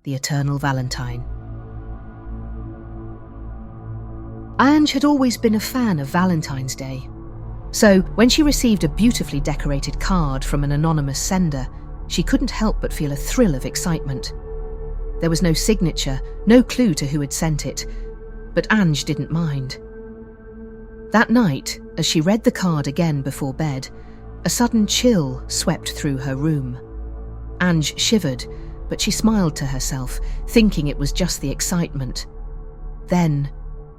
the eternal Valentine. Ange had always been a fan of Valentine's Day. So, when she received a beautifully decorated card from an anonymous sender, she couldn't help but feel a thrill of excitement. There was no signature, no clue to who had sent it, but Ange didn't mind. That night, as she read the card again before bed, a sudden chill swept through her room. Ange shivered, but she smiled to herself, thinking it was just the excitement. Then,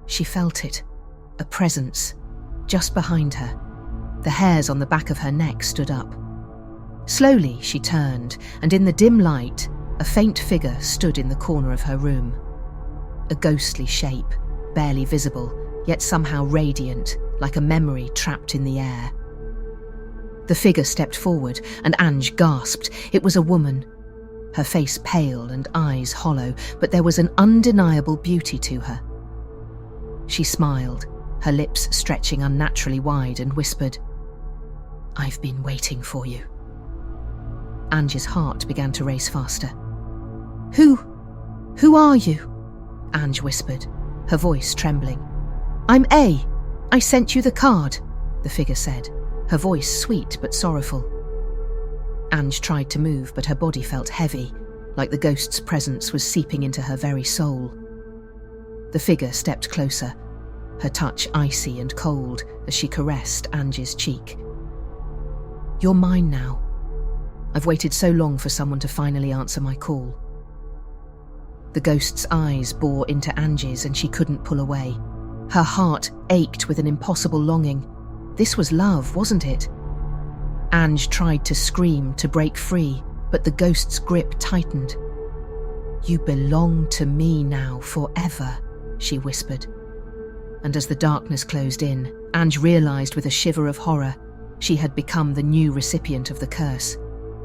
she felt it, a presence, just behind her. The hairs on the back of her neck stood up. Slowly, she turned, and in the dim light, a faint figure stood in the corner of her room. A ghostly shape, barely visible, yet somehow radiant, like a memory trapped in the air. The figure stepped forward, and Ange gasped. It was a woman. Her face pale and eyes hollow, but there was an undeniable beauty to her. She smiled, her lips stretching unnaturally wide, and whispered, "I've been waiting for you." Ange's heart began to race faster. Who are you?" Ange whispered, her voice trembling. "I'm A. I sent you the card," the figure said, her voice sweet but sorrowful. Ange tried to move, but her body felt heavy, like the ghost's presence was seeping into her very soul. The figure stepped closer, her touch icy and cold as she caressed Ange's cheek. "You're mine now. I've waited so long for someone to finally answer my call." The ghost's eyes bore into Ange's, and she couldn't pull away. Her heart ached with an impossible longing. This was love, wasn't it? Ange tried to scream, to break free, but the ghost's grip tightened. "You belong to me now forever," she whispered. And as the darkness closed in, Ange realized with a shiver of horror she had become the new recipient of the curse.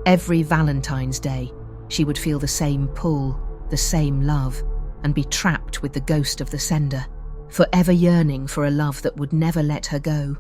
Every Valentine's Day, she would feel the same pull, the same love, and be trapped with the ghost of the sender, forever yearning for a love that would never let her go.